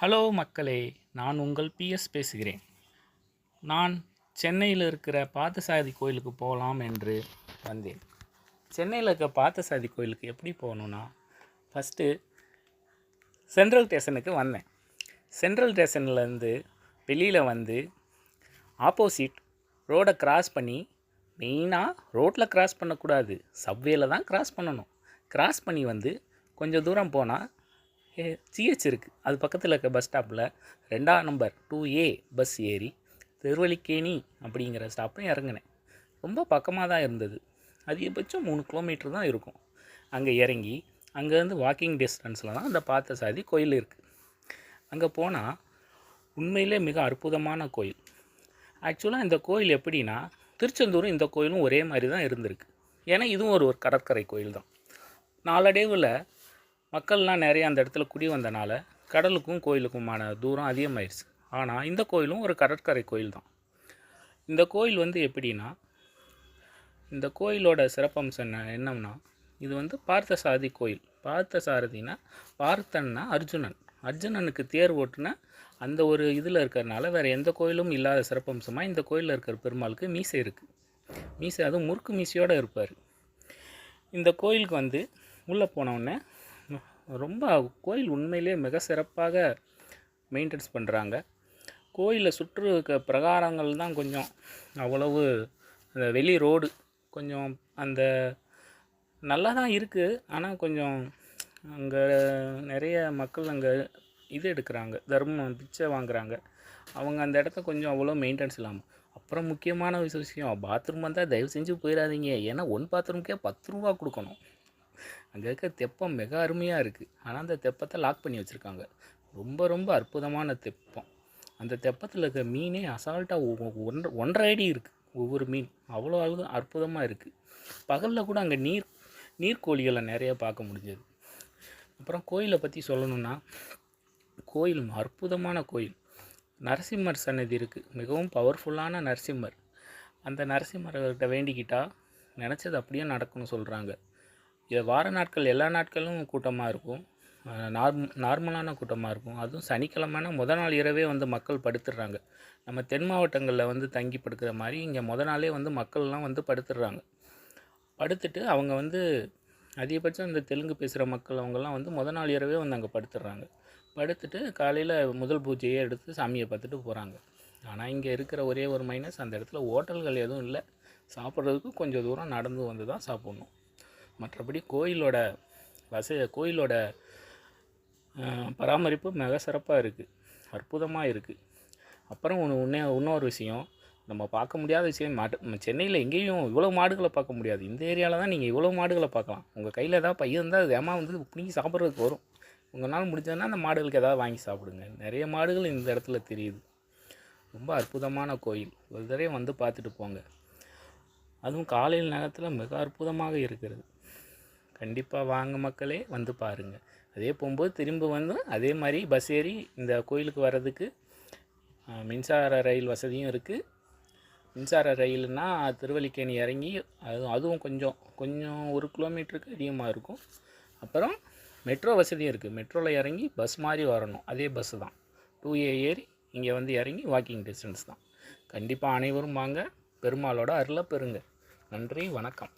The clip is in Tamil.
ஹலோ மக்களே, நான் உங்கள் பிஎஸ் பேசுகிறேன். நான் சென்னையில் இருக்கிற பார்த்தசாரதி கோயிலுக்கு போகலாம் என்று வந்தேன். சென்னையில் இருக்க பார்த்தசாரதி கோயிலுக்கு எப்படி போகணுன்னா, ஃபஸ்ட்டு சென்ட்ரல் ஸ்டேஷனுக்கு வந்தேன். சென்ட்ரல் ஸ்டேஷன்லேருந்து வெளியில் வந்து ஆப்போசிட் ரோடை கிராஸ் பண்ணி, மெயினாக ரோட்டில் கிராஸ் பண்ணக்கூடாது, சப்வேல தான் கிராஸ் பண்ணணும். கிராஸ் பண்ணி வந்து கொஞ்சம் தூரம் போனால் ஜிஹெச் இருக்குது. அது பக்கத்தில் இருக்க பஸ் ஸ்டாப்பில் 2ஆம் நம்பர் 2A பஸ் ஏறி திருவல்லிக்கேணி அப்படிங்கிற ஸ்டாப்பில் இறங்கினேன். ரொம்ப பக்கமாக தான் இருந்தது. அதிகபட்சம் 3 கிலோமீட்டர் தான் இருக்கும். அங்கே இறங்கி அங்கேருந்து வாக்கிங் டிஸ்டன்ஸில் தான் அந்த பார்த்தசாரதி கோயில் இருக்குது. அங்கே போனால் உண்மையிலே மிக அற்புதமான கோயில். ஆக்சுவலாக இந்த கோயில் எப்படின்னா, திருச்செந்தூரும் இந்த கோயிலும் ஒரே மாதிரி தான் இருந்திருக்கு. ஏன்னா இதுவும் ஒரு கடற்கரை கோயில் தான். நாளடைவில் மக்கள்லாம் நிறைய அந்த இடத்துல குடி வந்தனால கடலுக்கும் கோயிலுக்குமான தூரம் அதிகமாகிடுச்சு. ஆனால் இந்த கோயிலும் ஒரு கடற்கரை கோயில் தான். இந்த கோயில் வந்து எப்படின்னா, இந்த கோயிலோட சிறப்பம்சம் என்னன்னா, இது வந்து பார்த்தசாரதி கோயில். பார்த்தசாரதினா பார்த்தன்னா அர்ஜுனனுக்கு தேர் ஓட்டுன அந்த ஒரு இதில் இருக்கிறதுனால வேறு எந்த கோயிலும் இல்லாத சிறப்பம்சமாக இந்த கோயிலில் இருக்கிற பெருமாளுக்கு மீசை இருக்குது. மீசை அதுவும் முறுக்கு மீசையோடு இருப்பார். இந்த கோயிலுக்கு வந்து உள்ளே போனவுடனே ரொம்ப கோயில் உண்மையிலே மிக சிறப்பாக மெயின்டெனன்ஸ் பண்ணுறாங்க. கோயிலில் சுற்று இருக்க பிரகாரங்கள் தான் கொஞ்சம் அவ்வளவு அந்த வெளி ரோடு கொஞ்சம் அந்த நல்லா தான் இருக்குது. ஆனால் கொஞ்சம் அங்கே நிறைய மக்கள் அங்கே இது எடுக்கிறாங்க, தர்மம் பிச்சை வாங்குகிறாங்க. அவங்க அந்த இடத்த கொஞ்சம் அவ்வளோ மெயின்டெனன்ஸ் இல்லாமல். அப்புறம் முக்கியமான விஷயம், பாத்ரூம் வந்தால் தயவு செஞ்சு போயிடாதீங்க. ஏன்னா 1 பாத்ரூம்க்கே 10 ரூபா கொடுக்கணும். அங்கே இருக்க தெப்பம் மிக அருமையாக இருக்குது. ஆனால் அந்த தெப்பத்தை லாக் பண்ணி வச்சுருக்காங்க. ரொம்ப ரொம்ப அற்புதமான தெப்பம். அந்த தெப்பத்தில் இருக்க மீனே அசால்ட்டாக 1.5 அடி இருக்குது ஒவ்வொரு மீன். அவ்வளோ அற்புதமாக இருக்குது. பகலில் கூட அங்கே நீர்க்கோழிகளை நிறைய பார்க்க முடிஞ்சது. அப்புறம் கோயிலை பற்றி சொல்லணுன்னா, கோயில் அற்புதமான கோயில். நரசிம்மர் சன்னதி இருக்குது. மிகவும் பவர்ஃபுல்லான நரசிம்மர். அந்த நரசிம்மர்கிட்ட வேண்டிக்கிட்டால் நினச்சது அப்படியே நடக்கும்னு சொல்கிறாங்க. இது வார நாட்கள் எல்லா நாட்களும் கூட்டமாக இருக்கும். நார்மலான கூட்டமாக இருக்கும். அதுவும் சனிக்கிழமைனா முதல் நாள் இரவே வந்து மக்கள் படுத்துடுறாங்க. நம்ம தென் மாவட்டங்களில் வந்து தங்கி படுக்கிற மாதிரி இங்கே முதல் நாளே வந்து மக்கள்லாம் வந்து படுத்துடுறாங்க. படுத்துட்டு அவங்க வந்து அதிகபட்சம் இந்த தெலுங்கு பேசுகிற மக்கள் அவங்கெல்லாம் வந்து முதல் நாள் இரவே வந்து அங்கே படுத்துடுறாங்க. படுத்துட்டு காலையில் முதல் பூஜையை எடுத்து சாமியை பார்த்துட்டு போகிறாங்க. ஆனால் இங்கே இருக்கிற ஒரே ஒரு மைனஸ், அந்த இடத்துல ஹோட்டல்கள் எதுவும் இல்லை. சாப்பிட்றதுக்கு கொஞ்சம் தூரம் நடந்து வந்து தான் சாப்பிட்ணும். மற்றபடி கோயிலோட பராமரிப்பு மிக சிறப்பாக இருக்குது, அற்புதமாக இருக்குது. அப்புறம் இன்னொரு விஷயம், நம்ம பார்க்க முடியாத விஷயம், சென்னையில் எங்கேயும் இவ்வளோ மாடுகளை பார்க்க முடியாது. இந்த ஏரியாவில் தான் நீங்கள் இவ்வளோ மாடுகளை பார்க்கலாம். உங்கள் கையில் ஏதாவது பையன் இருந்தால் அது ஏமா வந்து பிடிங்கி சாப்பிட்றதுக்கு வரும். உங்களால் முடிஞ்சதுன்னா அந்த மாடுகளுக்கு ஏதாவது வாங்கி சாப்பிடுங்க. நிறைய மாடுகள் இந்த இடத்துல தெரியுது. ரொம்ப அற்புதமான கோயில். ஒரு தடவை வந்து பார்த்துட்டு போங்க. அதுவும் காலையில் நேரத்தில் மிக அற்புதமாக இருக்கிறது. கண்டிப்பாக வாங்க மக்களே, வந்து பாருங்கள். அதே போகும்போது திரும்ப வந்து அதே மாதிரி பஸ் ஏறி இந்த கோயிலுக்கு வர்றதுக்கு மின்சார ரயில் வசதியும் இருக்குது. மின்சார ரயில்னால் திருவல்லிக்கேணி இறங்கி அதுவும் கொஞ்சம் 1 கிலோமீட்டருக்கு அதிகமாக இருக்கும். அப்புறம் மெட்ரோ வசதியும் இருக்குது. மெட்ரோவில் இறங்கி பஸ் மாதிரி வரணும். அதே பஸ்ஸு தான் 2A ஏறி இங்கே வந்து இறங்கி வாக்கிங் டிஸ்டன்ஸ் தான். கண்டிப்பாக அனைவரும் வாங்க, பெருமாளோட அருளை பெறுங்க. நன்றி, வணக்கம்.